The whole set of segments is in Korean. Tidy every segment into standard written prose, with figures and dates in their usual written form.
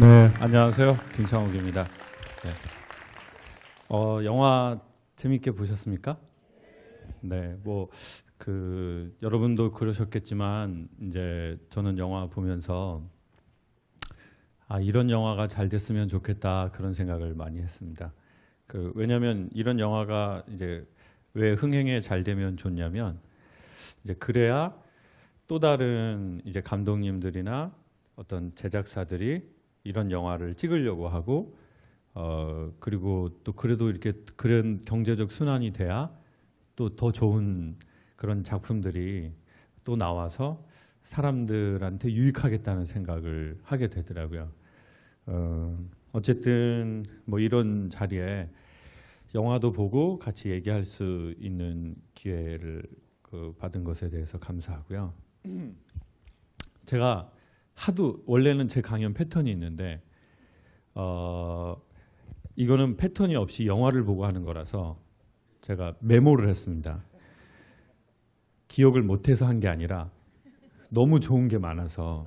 네, 안녕하세요. 김창욱입니다. 네. 영화 재밌게 보셨습니까? 네, 여러분도 그러셨겠지만 이제 저는 영화 보면서 이런 영화가 잘 됐으면 좋겠다 그런 생각을 많이 했습니다. 왜냐하면 이런 영화가 이제 왜 흥행에 잘 되면 좋냐면 이제 그래야 또 다른 이제 감독님들이나 어떤 제작사들이 이런 영화를 찍으려고 하고 그리고 또 그래도 이렇게 그런 경제적 순환이 돼야 또 더 좋은 그런 작품들이 또 나와서 사람들한테 유익하겠다는 생각을 하게 되더라고요. 어쨌든 뭐 이런 자리에 영화도 보고 같이 얘기할 수 있는 기회를 받은 것에 대해서 감사하고요. 제가 원래는 제 강연 패턴이 있는데 이거는 패턴이 없이 영화를 보고 하는 거라서 제가 메모를 했습니다. 기억을 못해서 한 게 아니라 너무 좋은 게 많아서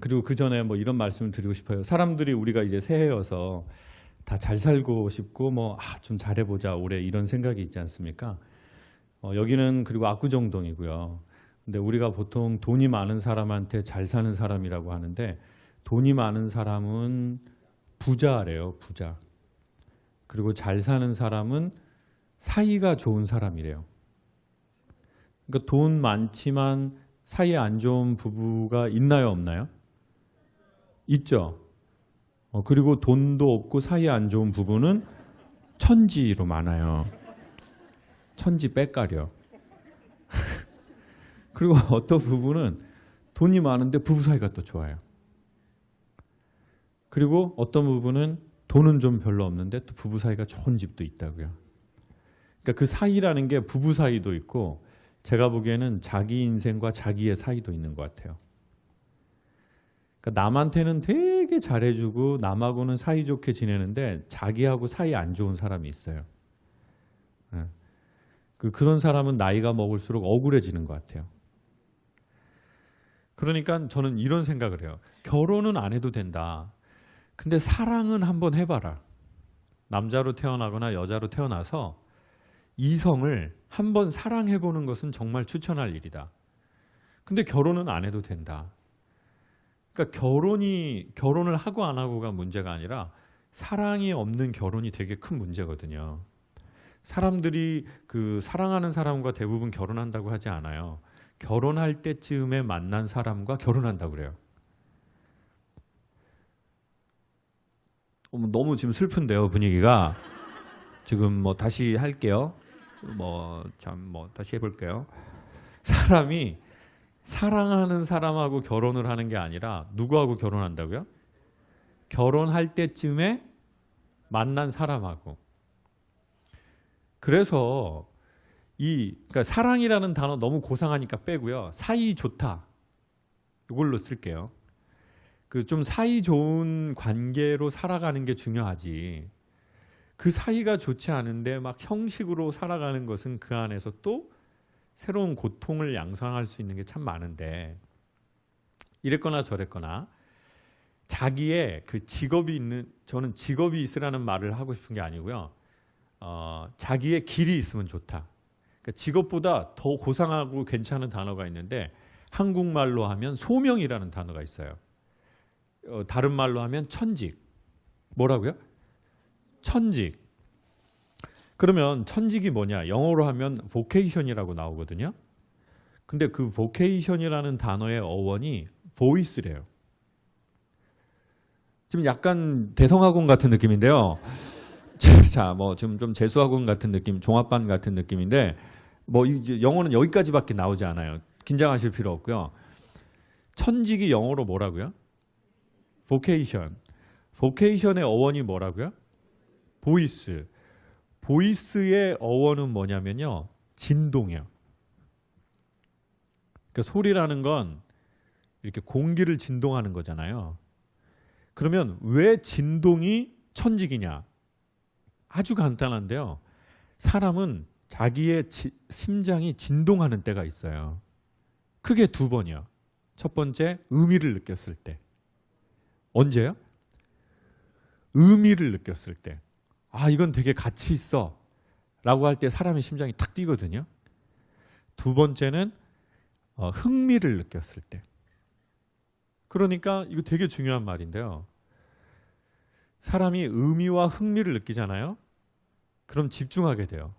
그리고 그 전에 뭐 이런 말씀을 드리고 싶어요. 사람들이 우리가 이제 새해여서 다 잘 살고 싶고 좀 잘해보자 올해 이런 생각이 있지 않습니까? 여기는 그리고 압구정동이고요. 근데 우리가 보통 돈이 많은 사람한테 잘 사는 사람이라고 하는데 돈이 많은 사람은 부자래요, 부자. 그리고 잘 사는 사람은 사이가 좋은 사람이래요. 그러니까 돈 많지만 사이 안 좋은 부부가 있나요, 없나요? 있죠. 그리고 돈도 없고 사이 안 좋은 부부는 천지로 많아요. 천지 빽가려. 그리고 어떤 부부는 돈이 많은데 부부 사이가 또 좋아요. 그리고 어떤 부부는 돈은 좀 별로 없는데 또 부부 사이가 좋은 집도 있다고요. 그러니까 그 사이라는 게 부부 사이도 있고 제가 보기에는 자기 인생과 자기의 사이도 있는 것 같아요. 그러니까 남한테는 되게 잘해주고 남하고는 사이좋게 지내는데 자기하고 사이 안 좋은 사람이 있어요. 그런 사람은 나이가 먹을수록 억울해지는 것 같아요. 그러니까 저는 이런 생각을 해요. 결혼은 안 해도 된다. 근데 사랑은 한번 해봐라. 남자로 태어나거나 여자로 태어나서 이성을 한번 사랑해보는 것은 정말 추천할 일이다. 근데 결혼은 안 해도 된다. 그러니까 결혼을 하고 안 하고가 문제가 아니라 사랑이 없는 결혼이 되게 큰 문제거든요. 사람들이 사랑하는 사람과 대부분 결혼한다고 하지 않아요. 결혼할 때쯤에 만난 사람과 결혼한다고 그래요. 너무 지금 슬픈데요, 분위기가. 지금 다시 할게요. 다시 해볼게요. 사람이 사랑하는 사람하고 결혼을 하는 게 아니라 누구하고 결혼한다고요? 결혼할 때쯤에 만난 사람하고. 그래서 그러니까 사랑이라는 단어 너무 고상하니까 빼고요. 사이 좋다. 이걸로 쓸게요. 좀 사이 좋은 관계로 살아가는 게 중요하지. 그 사이가 좋지 않은데 막 형식으로 살아가는 것은 그 안에서 또 새로운 고통을 양상할 수 있는 게 참 많은데 이랬거나 저랬거나 자기의 저는 직업이 있으라는 말을 하고 싶은 게 아니고요. 자기의 길이 있으면 좋다. 그러니까 직업보다 더 고상하고 괜찮은 단어가 있는데 한국말로 하면 소명이라는 단어가 있어요. 다른 말로 하면 천직. 뭐라고요? 천직. 그러면 천직이 뭐냐? 영어로 하면 vocation이라고 나오거든요. 근데 그 vocation이라는 단어의 어원이 voice래요. 지금 약간 대성학원 같은 느낌인데요. 자, 지금 좀 재수학원 같은 느낌, 종합반 같은 느낌인데 이제 영어는 여기까지밖에 나오지 않아요. 긴장하실 필요 없고요. 천직이 영어로 뭐라고요? vocation. vocation의 어원이 뭐라고요? voice. voice의 어원은 뭐냐면요. 진동이요. 그러니까 소리라는 건 이렇게 공기를 진동하는 거잖아요. 그러면 왜 진동이 천직이냐? 아주 간단한데요. 사람은 자기의 심장이 진동하는 때가 있어요. 크게 2번이요. 첫 번째, 의미를 느꼈을 때. 언제요? 의미를 느꼈을 때. 아, 이건 되게 가치 있어 라고 할 때 사람의 심장이 탁 뛰거든요. 2번째는 흥미를 느꼈을 때. 그러니까 이거 되게 중요한 말인데요. 사람이 의미와 흥미를 느끼잖아요. 그럼 집중하게 돼요.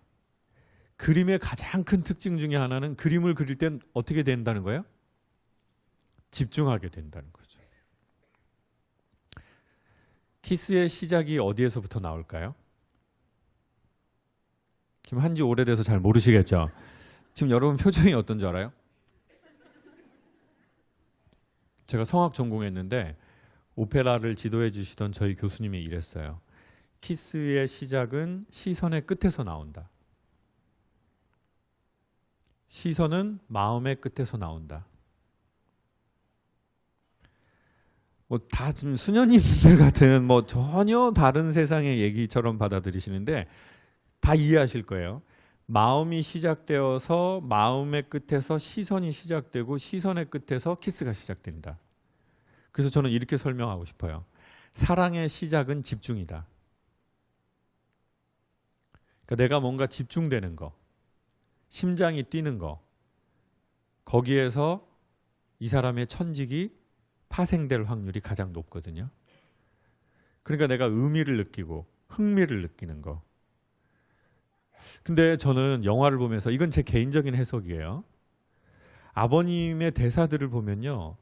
그림의 가장 큰 특징 중에 하나는 그림을 그릴 땐 어떻게 된다는 거예요? 집중하게 된다는 거죠. 키스의 시작이 어디에서부터 나올까요? 지금 한지 오래돼서 잘 모르시겠죠? 지금 여러분 표정이 어떤 줄 알아요? 제가 성악 전공했는데 오페라를 지도해 주시던 저희 교수님이 이랬어요. 키스의 시작은 시선의 끝에서 나온다. 시선은 마음의 끝에서 나온다. 뭐 다 지금 수녀님들 같은 뭐 전혀 다른 세상의 얘기처럼 받아들이시는데 다 이해하실 거예요. 마음이 시작되어서 마음의 끝에서 시선이 시작되고 시선의 끝에서 키스가 시작된다. 그래서 저는 이렇게 설명하고 싶어요. 사랑의 시작은 집중이다. 그러니까 내가 뭔가 집중되는 거, 심장이 뛰는 거, 거기에서 이 사람의 천직이 파생될 확률이 가장 높거든요. 그러니까 내가 의미를 느끼고 흥미를 느끼는 거. 근데 저는 영화를 보면서, 이건 제 개인적인 해석이에요. 아버님의 대사들을 보면요,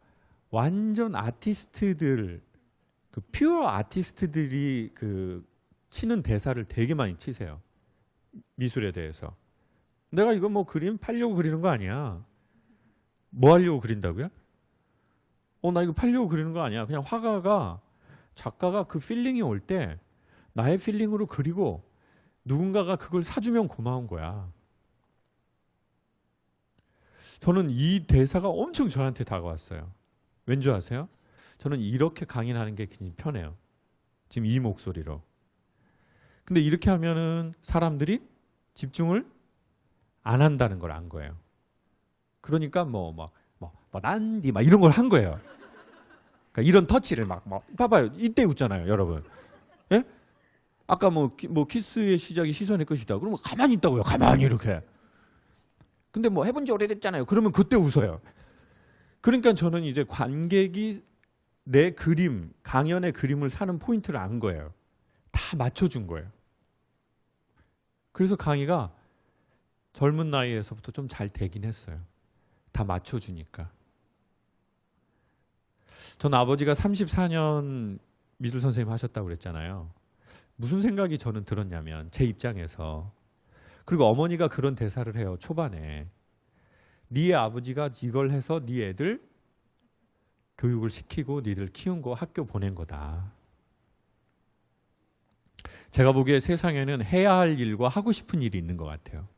완전 아티스트들, 그 퓨어 아티스트들이 그 치는 대사를 되게 많이 치세요. 미술에 대해서. 내가 이거 뭐 그림 팔려고 그리는 거 아니야. 뭐 하려고 그린다고요? 나 이거 팔려고 그리는 거 아니야. 그냥 화가가, 작가가 그 필링이 올 때 나의 필링으로 그리고 누군가가 그걸 사주면 고마운 거야. 저는 이 대사가 엄청 저한테 다가왔어요. 왠지 아세요? 저는 이렇게 강연하는 게 굉장히 편해요. 지금 이 목소리로. 근데 이렇게 하면은 사람들이 집중을 안 한다는 걸 안 거예요. 그러니까 난디 막 이런 걸 한 거예요. 그러니까 이런 터치를 막 봐봐요. 이때 웃잖아요, 여러분. 예? 아까 뭐 키스의 시작이 시선의 끝이다. 그러면 가만히 있다고요. 가만히 이렇게. 근데 뭐 해본 지 오래됐잖아요. 그러면 그때 웃어요. 그러니까 저는 이제 관객이 내 그림, 강연의 그림을 사는 포인트를 안 거예요. 다 맞춰준 거예요. 그래서 강의가 젊은 나이에서부터 좀 잘 되긴 했어요. 다 맞춰주니까. 전 아버지가 34년 미술 선생님 하셨다고 그랬잖아요. 무슨 생각이 저는 들었냐면, 제 입장에서, 그리고 어머니가 그런 대사를 해요. 초반에. 네 아버지가 이걸 해서 네 애들 교육을 시키고 니들 키운 거 학교 보낸 거다. 제가 보기에 세상에는 해야 할 일과 하고 싶은 일이 있는 것 같아요.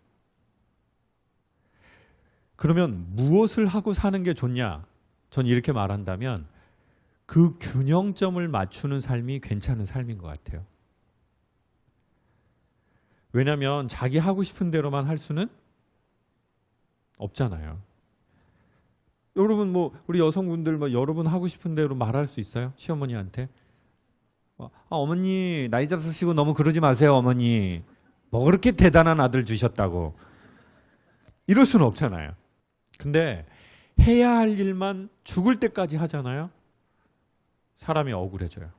그러면 무엇을 하고 사는 게 좋냐? 전 이렇게 말한다면 그 균형점을 맞추는 삶이 괜찮은 삶인 것 같아요. 왜냐하면 자기 하고 싶은 대로만 할 수는 없잖아요. 여러분 우리 여성분들 여러분 하고 싶은 대로 말할 수 있어요? 시어머니한테? 어머니 나이 잡수시고 너무 그러지 마세요, 어머니. 뭐 그렇게 대단한 아들 주셨다고. 이럴 수는 없잖아요. 근데 해야 할 일만 죽을 때까지 하잖아요. 사람이 억울해져요.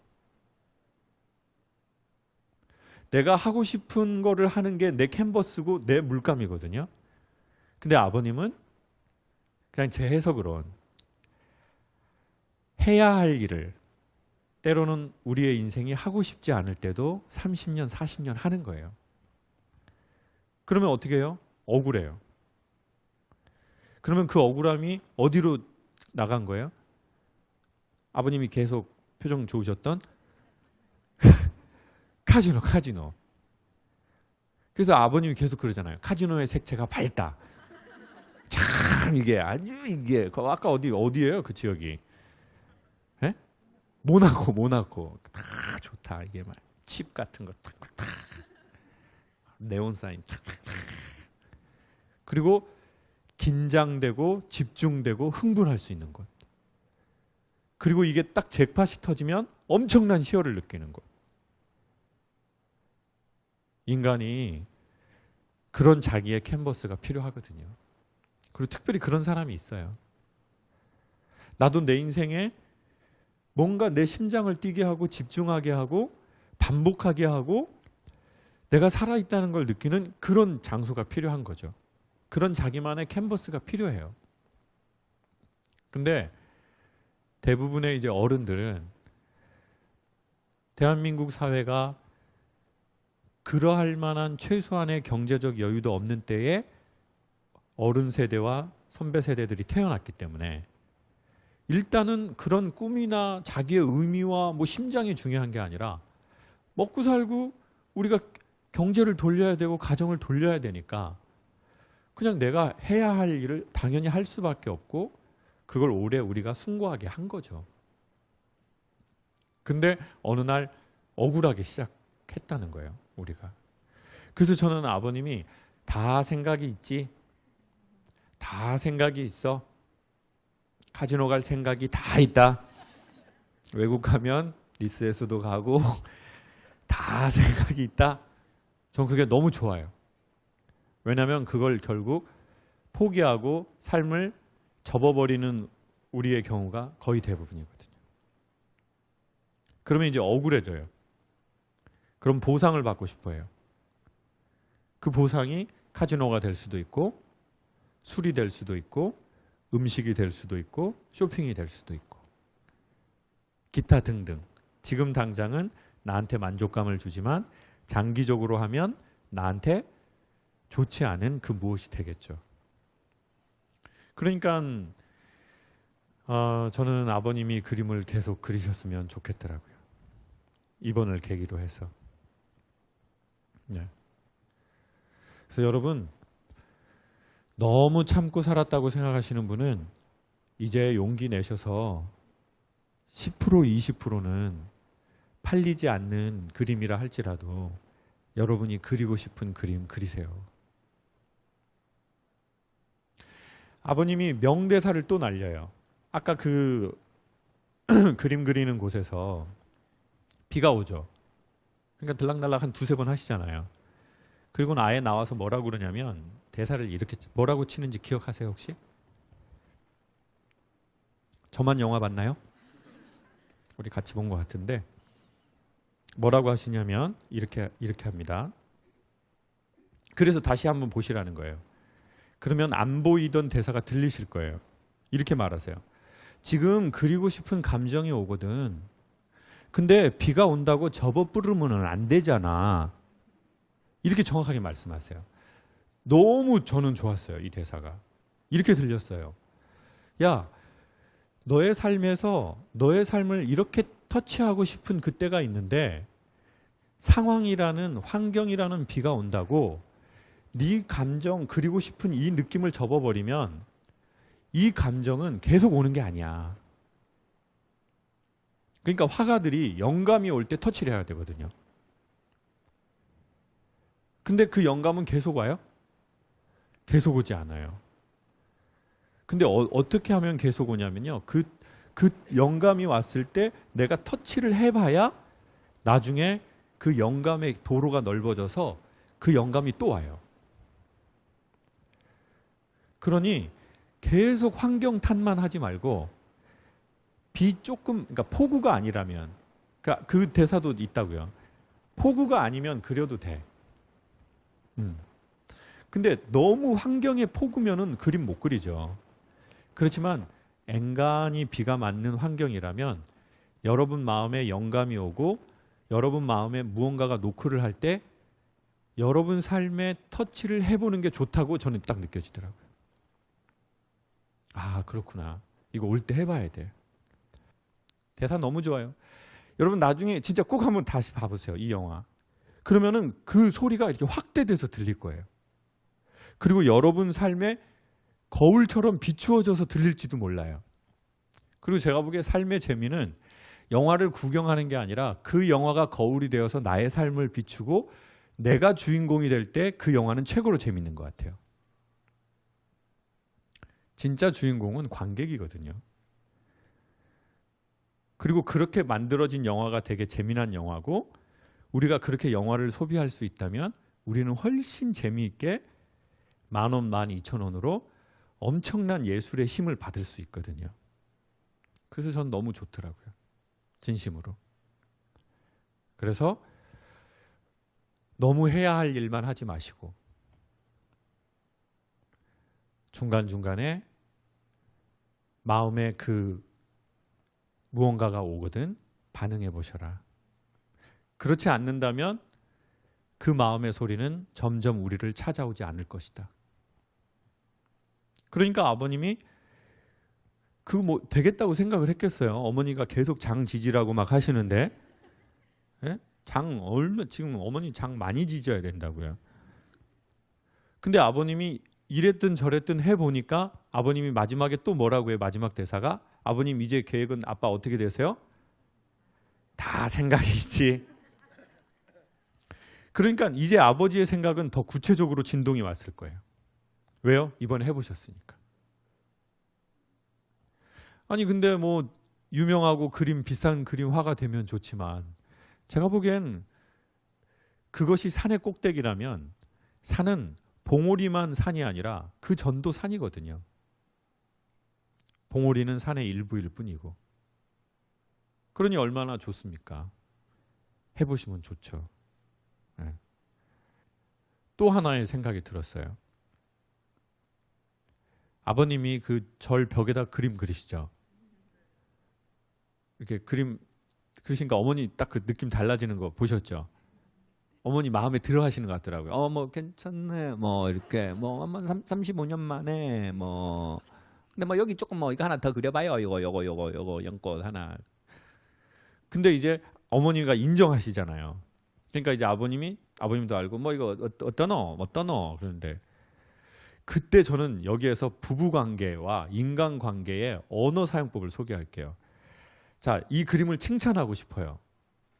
내가 하고 싶은 거를 하는 게 내 캔버스고 내 물감이거든요. 근데 아버님은 그냥 제 해석으론 해야 할 일을, 때로는 우리의 인생이 하고 싶지 않을 때도 30년, 40년 하는 거예요. 그러면 어떻게 해요? 억울해요. 그러면 그 억울함이 어디로 나간 거예요? 아버님이 계속 표정 좋으셨던 카지노. 그래서 아버님이 계속 그러잖아요. 카지노의 색채가 밝다. 참 이게 아까 어디예요? 그 지역이? 에? 모나코 다 좋다. 이게 말 칩 같은 거 탁탁탁, 네온 사인 탁탁탁. 그리고 긴장되고 집중되고 흥분할 수 있는 것. 그리고 이게 딱 잭팟이 터지면 엄청난 희열을 느끼는 것. 인간이 그런 자기의 캔버스가 필요하거든요. 그리고 특별히 그런 사람이 있어요. 나도 내 인생에 뭔가 내 심장을 뛰게 하고 집중하게 하고 반복하게 하고 내가 살아있다는 걸 느끼는 그런 장소가 필요한 거죠. 그런 자기만의 캔버스가 필요해요. 근데 대부분의 이제 어른들은 대한민국 사회가 그러할 만한 최소한의 경제적 여유도 없는 때에 어른 세대와 선배 세대들이 태어났기 때문에 일단은 그런 꿈이나 자기의 의미와 뭐 심장이 중요한 게 아니라 먹고 살고 우리가 경제를 돌려야 되고 가정을 돌려야 되니까 그냥 내가 해야 할 일을 당연히 할 수밖에 없고 그걸 오래 우리가 숭고하게 한 거죠. 근데 어느 날 억울하게 시작했다는 거예요, 우리가. 그래서 저는 아버님이 다 생각이 있지, 다 생각이 있어, 카지노 갈 생각이 다 있다, 외국 가면 니스에서도 가고 다 생각이 있다. 전 그게 너무 좋아요. 왜냐하면 그걸 결국 포기하고 삶을 접어버리는 우리의 경우가 거의 대부분이거든요. 그러면 이제 억울해져요. 그럼 보상을 받고 싶어요. 그 보상이 카지노가 될 수도 있고 술이 될 수도 있고 음식이 될 수도 있고 쇼핑이 될 수도 있고 기타 등등. 지금 당장은 나한테 만족감을 주지만 장기적으로 하면 나한테 좋지 않은 그 무엇이 되겠죠. 그러니까 저는 아버님이 그림을 계속 그리셨으면 좋겠더라고요. 이번을 계기로 해서. 네. 그래서 여러분 너무 참고 살았다고 생각하시는 분은 이제 용기 내셔서 10% 20%는 팔리지 않는 그림이라 할지라도 여러분이 그리고 싶은 그림 그리세요. 아버님이 명대사를 또 날려요. 아까 그 그림 그리는 곳에서 비가 오죠. 그러니까 들락날락 한 두세 번 하시잖아요. 그리고는 아예 나와서 뭐라고 그러냐면 대사를 이렇게 뭐라고 치는지 기억하세요 혹시? 저만 영화 봤나요? 우리 같이 본 것 같은데 뭐라고 하시냐면 이렇게 합니다. 그래서 다시 한번 보시라는 거예요. 그러면 안 보이던 대사가 들리실 거예요. 이렇게 말하세요. 지금 그리고 싶은 감정이 오거든. 근데 비가 온다고 접어 뿌르면 안 되잖아. 이렇게 정확하게 말씀하세요. 너무 저는 좋았어요. 이 대사가. 이렇게 들렸어요. 야, 너의 삶에서 너의 삶을 이렇게 터치하고 싶은 그때가 있는데 상황이라는 환경이라는 비가 온다고 네 감정 그리고 싶은 이 느낌을 접어버리면 이 감정은 계속 오는 게 아니야. 그러니까 화가들이 영감이 올 때 터치를 해야 되거든요. 근데 그 영감은 계속 와요? 계속 오지 않아요. 근데 어떻게 하면 계속 오냐면요. 그 영감이 왔을 때 내가 터치를 해봐야 나중에 그 영감의 도로가 넓어져서 그 영감이 또 와요. 그러니 계속 환경 탓만 하지 말고 비 조금, 그러니까 폭우가 아니라면, 그러니까 그 대사도 있다고요. 폭우가 아니면 그려도 돼. 근데 너무 환경에 폭우면은 그림 못 그리죠. 그렇지만 앵간히 비가 맞는 환경이라면 여러분 마음에 영감이 오고 여러분 마음에 무언가가 노크를 할 때 여러분 삶에 터치를 해보는 게 좋다고 저는 딱 느껴지더라고요. 아, 그렇구나. 이거 올 때 해봐야 돼. 대사 너무 좋아요. 여러분 나중에 진짜 꼭 한번 다시 봐보세요. 이 영화. 그러면은 그 소리가 이렇게 확대돼서 들릴 거예요. 그리고 여러분 삶에 거울처럼 비추어져서 들릴지도 몰라요. 그리고 제가 보기에 삶의 재미는 영화를 구경하는 게 아니라 그 영화가 거울이 되어서 나의 삶을 비추고 내가 주인공이 될 때 그 영화는 최고로 재밌는 것 같아요. 진짜 주인공은 관객이거든요. 그리고 그렇게 만들어진 영화가 되게 재미난 영화고 우리가 그렇게 영화를 소비할 수 있다면 우리는 훨씬 재미있게 10,000원, 12,000원으로 엄청난 예술의 힘을 받을 수 있거든요. 그래서 전 너무 좋더라고요. 진심으로. 그래서 너무 해야 할 일만 하지 마시고 중간중간에 마음에 그 무언가가 오거든 반응해 보셔라. 그렇지 않는다면 그 마음의 소리는 점점 우리를 찾아오지 않을 것이다. 그러니까 아버님이 그 뭐 되겠다고 생각을 했겠어요. 어머니가 계속 장 지지라고 막 하시는데, 예? 장 얼마 지금 어머니 장 많이 지져야 된다고요. 근데 아버님이 이랬든 저랬든 해 보니까 아버님이 마지막에 또 뭐라고 해요? 마지막 대사가 아버님 이제 계획은 아빠 어떻게 되세요? 다 생각이 있지. 그러니까 이제 아버지의 생각은 더 구체적으로 진동이 왔을 거예요. 왜요? 이번에 해보셨으니까. 아니 근데 뭐 유명하고 그림 비싼 그림 화가 되면 좋지만 제가 보기엔 그것이 산의 꼭대기라면 산은 봉오리만 산이 아니라 그 전도 산이거든요. 봉오리는 산의 일부일 뿐이고. 그러니 얼마나 좋습니까? 해보시면 좋죠. 네. 또 하나의 생각이 들었어요. 아버님이 그 절 벽에다 그림 그리시죠. 이렇게 그림 그러시니까 어머니 딱 그 느낌 달라지는 거 보셨죠? 어머니 마음에 들어 하시는 것 같더라고요. 뭐 괜찮네. 뭐 이렇게 뭐 35년 만에 뭐 근데 뭐 여기 조금 뭐 이거 하나 더 그려봐요. 요거 연꽃 하나. 근데 이제 어머니가 인정하시잖아요. 그러니까 이제 아버님도 알고 뭐 이거 어떠노 그러는데 그때 저는 여기에서 부부관계와 인간관계의 언어 사용법을 소개할게요. 자, 이 그림을 칭찬하고 싶어요.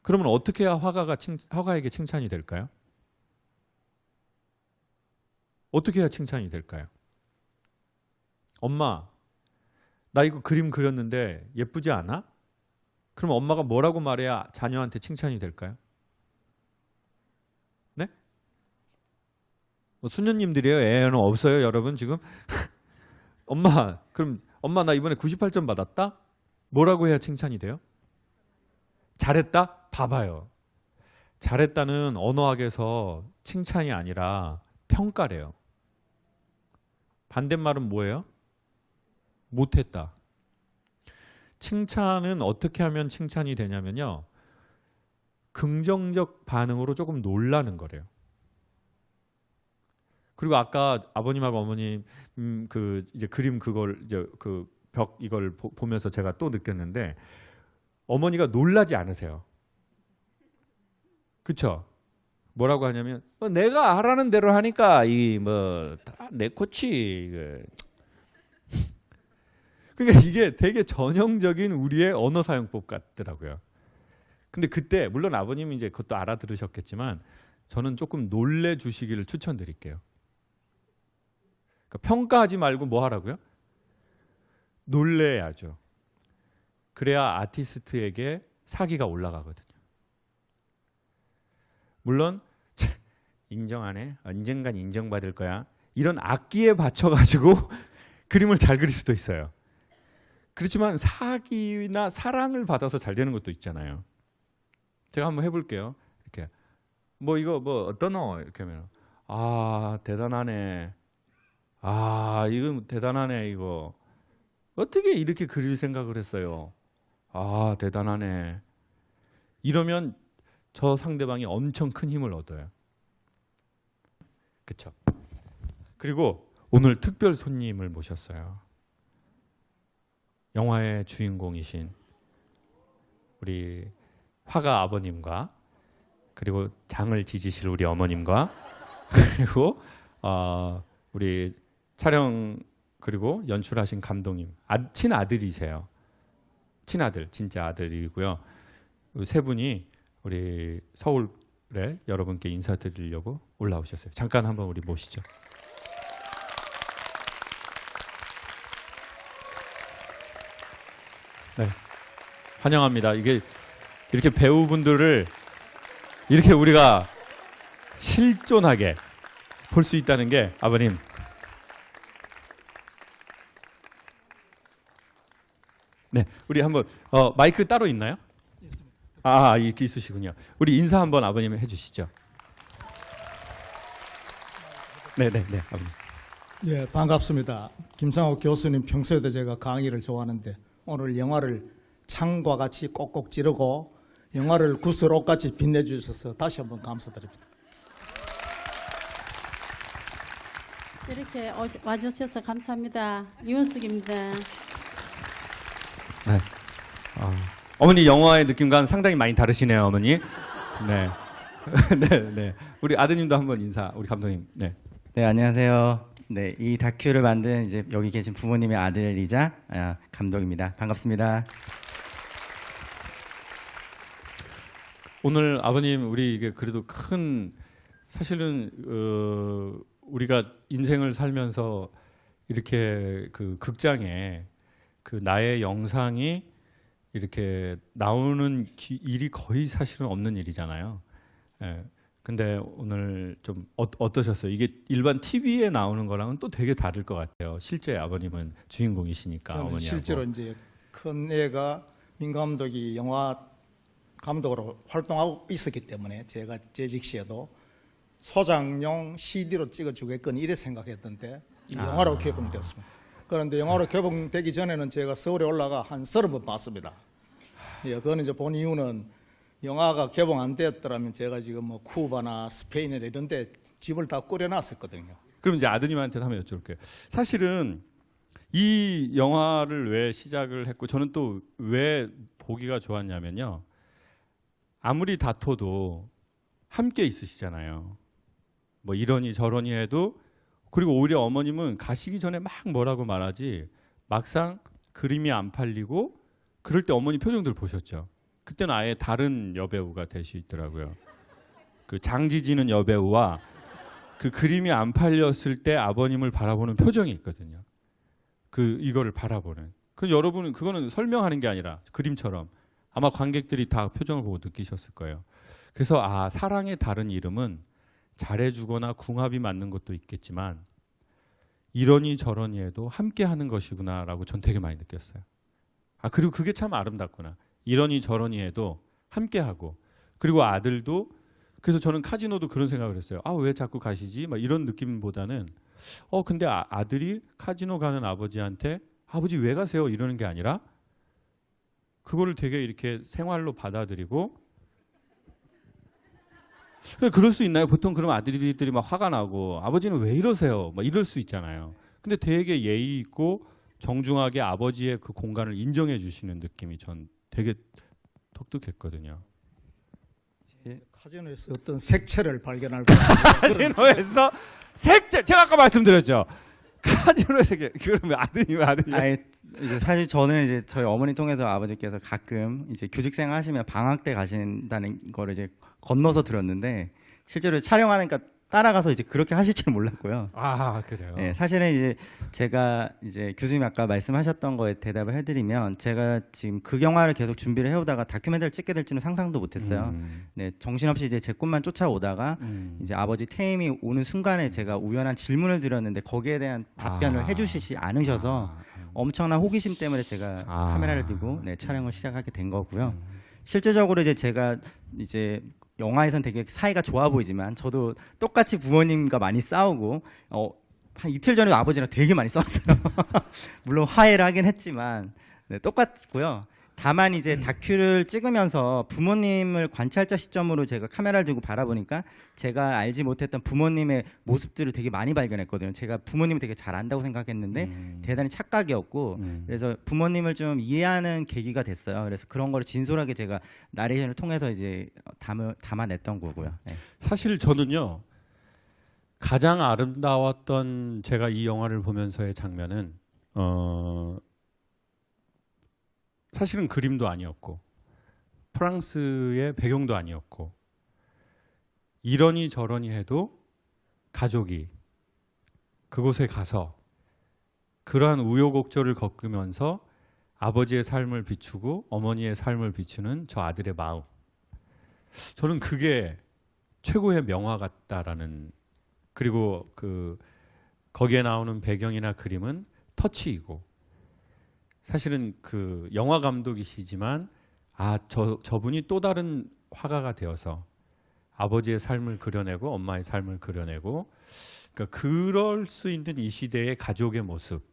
그러면 어떻게 해야 화가에게 칭찬이 될까요? 어떻게 해야 칭찬이 될까요? 엄마, 나 이거 그림 그렸는데 예쁘지 않아? 그럼 엄마가 뭐라고 말해야 자녀한테 칭찬이 될까요? 네? 뭐 수녀님들이에요? 애는 없어요, 여러분 지금? 그럼 엄마 나 이번에 98점 받았다? 뭐라고 해야 칭찬이 돼요? 잘했다? 봐봐요. 잘했다는 언어학에서 칭찬이 아니라 평가래요. 반대말은 뭐예요? 못했다. 칭찬은 어떻게 하면 칭찬이 되냐면요. 긍정적 반응으로 조금 놀라는 거래요. 그리고 아까 아버님하고 어머님 그 이제 그림 그걸 이제 그 벽 이걸 보면서 제가 또 느꼈는데 어머니가 놀라지 않으세요. 그렇죠? 뭐라고 하냐면 내가 하라는 대로 하니까 이 뭐 다 내 코치. 그러니까 이게 되게 전형적인 우리의 언어 사용법 같더라고요. 근데 그때 물론 아버님이 이제 그것도 알아들으셨겠지만 저는 조금 놀래 주시기를 추천드릴게요. 그러니까 평가하지 말고 뭐 하라고요? 놀래야죠. 그래야 아티스트에게 사기가 올라가거든요. 물론 인정하네. 언젠간 인정받을 거야. 이런 악기에 받쳐가지고 그림을 잘 그릴 수도 있어요. 그렇지만 사기나 사랑을 받아서 잘 되는 것도 있잖아요. 제가 한번 해볼게요. 이렇게 뭐 이거 뭐 어떠노? 이렇게 하면 대단하네. 이거 대단하네 이거. 어떻게 이렇게 그릴 생각을 했어요? 대단하네. 이러면 저 상대방이 엄청 큰 힘을 얻어요. 그렇죠? 그리고 오늘 특별 손님을 모셨어요. 영화의 주인공이신 우리 화가 아버님과 그리고 장을 지지실 우리 어머님과 그리고 우리 촬영 그리고 연출하신 감독님 친아들이세요. 친아들, 진짜 아들이고요. 세 분이 우리 서울에 여러분께 인사드리려고 올라오셨어요. 잠깐 한번 우리 모시죠. 네, 환영합니다. 이게 이렇게 배우분들을 이렇게 우리가 실존하게 볼 수 있다는 게 아버님. 네, 우리 한번 마이크 따로 있나요? 이렇게 있으시군요. 우리 인사 한번 아버님 해주시죠. 네, 아버님. 예, 반갑습니다. 김상옥 교수님 평소에도 제가 강의를 좋아하는데 오늘 영화를 창과 같이 꼭꼭 찌르고 영화를 구슬옷같이 빛내주셔서 다시 한번 감사드립니다. 이렇게 와주셔서 감사합니다. 유은숙입니다. 네. 어머니 영화의 느낌과는 상당히 많이 다르시네요, 어머니. 네. 네. 우리 아드님도 한번 인사, 우리 감독님. 네. 네, 안녕하세요. 네, 이 다큐를 만든 이제 여기 계신 부모님의 아들이자 감독입니다. 반갑습니다. 오늘 아버님 우리 이게 그래도 큰 사실은 우리가 인생을 살면서 이렇게 그 극장에 그 나의 영상이 이렇게 나오는 일이 거의 사실은 없는 일이잖아요. 예. 근데 오늘 좀 어떠셨어요? 이게 일반 TV에 나오는 거랑은 또 되게 다를 것 같아요. 실제 아버님은 주인공이시니까 저는 어머니하고. 실제로 이제 큰 애가 민 감독이 영화 감독으로 활동하고 있었기 때문에 제가 재직 시에도 소장용 CD로 찍어주겠거니 이래 생각했던데 영화로 개봉되었습니다. 그런데 영화로 개봉되기 전에는 제가 서울에 올라가 한 30번 봤습니다. 예, 그거는 이제 본 이유는 영화가 개봉 안 되었더라면 제가 지금 뭐 쿠바나 스페인이나 이런 데 집을 다 꾸려놨었거든요. 그럼 이제 아드님한테 한번 여쭤볼게요. 사실은 이 영화를 왜 시작을 했고 저는 또 왜 보기가 좋았냐면요. 아무리 다퉈도 함께 있으시잖아요. 뭐 이러니 저러니 해도 그리고 오히려 어머님은 가시기 전에 막 뭐라고 말하지 막상 그림이 안 팔리고 그럴 때 어머니 표정들 보셨죠. 그때는 아예 다른 여배우가 되시더라고요. 그 장지지는 여배우와 그 그림이 안 팔렸을 때 아버님을 바라보는 표정이 있거든요. 그 이거를 바라보는. 그 여러분은 그거는 설명하는 게 아니라 그림처럼 아마 관객들이 다 표정을 보고 느끼셨을 거예요. 그래서 사랑의 다른 이름은 잘해주거나 궁합이 맞는 것도 있겠지만 이러니 저러니 해도 함께 하는 것이구나라고 전 되게 많이 느꼈어요. 그리고 그게 참 아름답구나. 이러니 저러니 해도 함께하고 그리고 아들도 그래서 저는 카지노도 그런 생각을 했어요. 왜 자꾸 가시지? 막 이런 느낌보다는 근데 아들이 카지노 가는 아버지한테 아버지 왜 가세요? 이러는 게 아니라 그거를 되게 이렇게 생활로 받아들이고 그럴 수 있나요? 보통 그럼 아들들이 막 화가 나고 아버지는 왜 이러세요? 막 이럴 수 있잖아요. 근데 되게 예의 있고 정중하게 아버지의 그 공간을 인정해 주시는 느낌이 전 되게 독특했거든요. 카지노에서 어떤 색채를 발견할 거예요. 카지노에서 색채 제가 아까 말씀드렸죠. 카지노에서 그러면 아드님. 사실 저는 이제 저희 어머니 통해서 아버지께서 가끔 이제 교직생 하시면 방학 때 가신다는 거를 이제 건너서 들었는데 실제로 촬영하니까 따라가서 이제 그렇게 하실 줄 몰랐고요. 그래요. 네, 사실은 이제 제가 이제 교수님 아까 말씀하셨던 거에 대답을 해드리면 제가 지금 그 영화를 계속 준비를 해오다가 다큐멘터리를 찍게 될지는 상상도 못했어요. 네, 정신없이 이제 제 꿈만 쫓아오다가 이제 아버지 퇴임이 오는 순간에 제가 우연한 질문을 드렸는데 거기에 대한 답변을 해주시지 않으셔서 엄청난 호기심 때문에 제가 카메라를 들고 촬영을 시작하게 된 거고요. 실제적으로 이제 제가 이제 영화에선 되게 사이가 좋아 보이지만 저도 똑같이 부모님과 많이 싸우고 한 이틀 전에 아버지랑 되게 많이 싸웠어요. 물론 화해를 하긴 했지만 똑같고요. 다만 이제 다큐를 찍으면서 부모님을 관찰자 시점으로 제가 카메라를 들고 바라보니까 제가 알지 못했던 부모님의 모습들을 되게 많이 발견했거든요. 제가 부모님을 되게 잘 안다고 생각했는데 대단히 착각이었고 그래서 부모님을 좀 이해하는 계기가 됐어요. 그래서 그런 걸 진솔하게 제가 나레이션을 통해서 이제 담아냈던 거고요. 네. 사실 저는요 가장 아름다웠던 제가 이 영화를 보면서의 장면은 사실은 그림도 아니었고 프랑스의 배경도 아니었고 이러니 저러니 해도 가족이 그곳에 가서 그러한 우여곡절을 겪으면서 아버지의 삶을 비추고 어머니의 삶을 비추는 저 아들의 마음. 저는 그게 최고의 명화 같다라는, 그리고 거기에 나오는 배경이나 그림은 터치이고, 사실은 그 영화 감독이시지만 저분이 또 다른 화가가 되어서 아버지의 삶을 그려내고 엄마의 삶을 그려내고, 그러니까 그럴 수 있는 이 시대의 가족의 모습,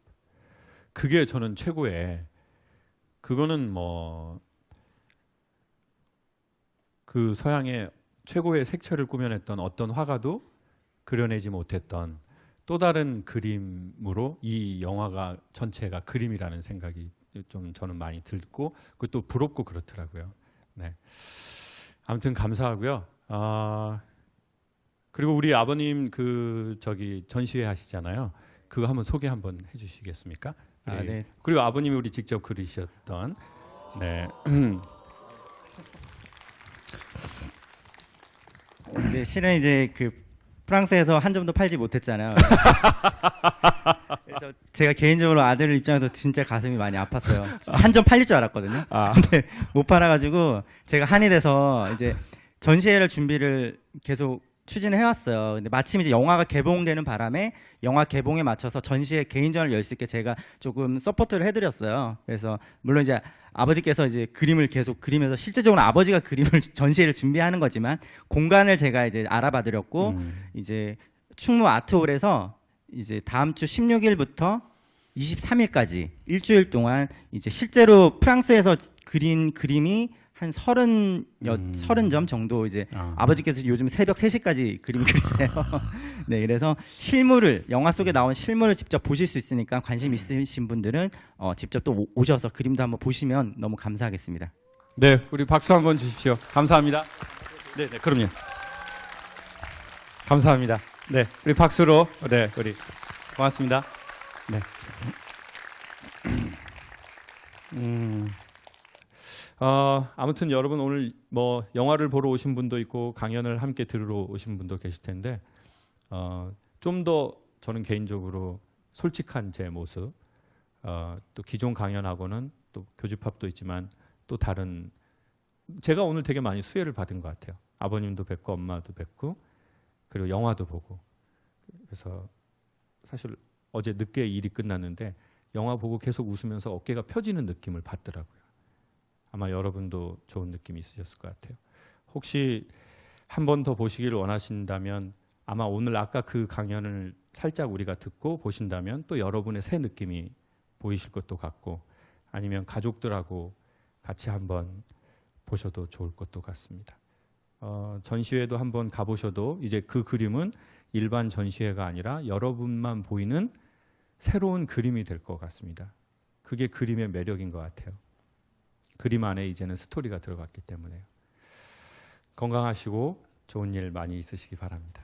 그게 저는 최고의, 그거는 뭐 그 서양의 최고의 색채를 꾸며냈던 어떤 화가도 그려내지 못했던 또 다른 그림으로 이 영화가 전체가 그림이라는 생각이 좀 저는 많이 들고, 그것도 부럽고 그렇더라고요. 네. 아무튼 감사하고요. 그리고 우리 아버님 전시회 하시잖아요. 그거 한번 소개 한번 해주시겠습니까? 네. 그리고 아버님이 우리 직접 그리셨던, 네. 이제 실은 이제 그 프랑스에서 한 점도 팔지 못했잖아요. 그래서 제가 개인적으로 아들 입장에서 진짜 가슴이 많이 아팠어요. 한 점 팔릴 줄 알았거든요. 근데 못 팔아가지고 제가 한이 돼서 이제 전시회를 준비를 계속 추진을 해왔어요. 근데 마침 이제 영화가 개봉되는 바람에 영화 개봉에 맞춰서 전시회 개인전을 열 수 있게 제가 조금 서포트를 해드렸어요. 그래서 물론 이제 아버지께서 이제 그림을 계속 그리면서 실제적으로 아버지가 그림을 전시회를 준비하는 거지만 공간을 제가 이제 알아봐드렸고 이제 충무 아트홀에서 이제 다음 주 16일부터 23일까지 일주일 동안 이제 실제로 프랑스에서 그린 그림이 한 30점 정도 이제 아버지께서 요즘 새벽 3시까지 그림 그리세요. 네, 그래서 실물을, 영화 속에 나온 실물을 직접 보실 수 있으니까 관심 있으신 분들은 직접 또 오셔서 그림도 한번 보시면 너무 감사하겠습니다. 네, 우리 박수 한번 주십시오. 감사합니다. 네, 네, 그럼요. 감사합니다. 네, 우리 박수로, 네, 우리 고맙습니다. 네. 아무튼 여러분 오늘 뭐 영화를 보러 오신 분도 있고 강연을 함께 들으러 오신 분도 계실 텐데 좀 더 저는 개인적으로 솔직한 제 모습, 또 기존 강연하고는 또 교집합도 있지만 또 다른, 제가 오늘 되게 많이 수혜를 받은 것 같아요. 아버님도 뵙고 엄마도 뵙고 그리고 영화도 보고. 그래서 사실 어제 늦게 일이 끝났는데 영화 보고 계속 웃으면서 어깨가 펴지는 느낌을 받더라고요. 아마 여러분도 좋은 느낌이 있으셨을 것 같아요. 혹시 한 번 더 보시기를 원하신다면 아마 오늘 아까 그 강연을 살짝 우리가 듣고 보신다면 또 여러분의 새 느낌이 보이실 것도 같고, 아니면 가족들하고 같이 한번 보셔도 좋을 것도 같습니다. 전시회도 한번 가보셔도 이제 그 그림은 일반 전시회가 아니라 여러분만 보이는 새로운 그림이 될 것 같습니다. 그게 그림의 매력인 것 같아요. 그림 안에 이제는 스토리가 들어갔기 때문에요. 건강하시고 좋은 일 많이 있으시기 바랍니다.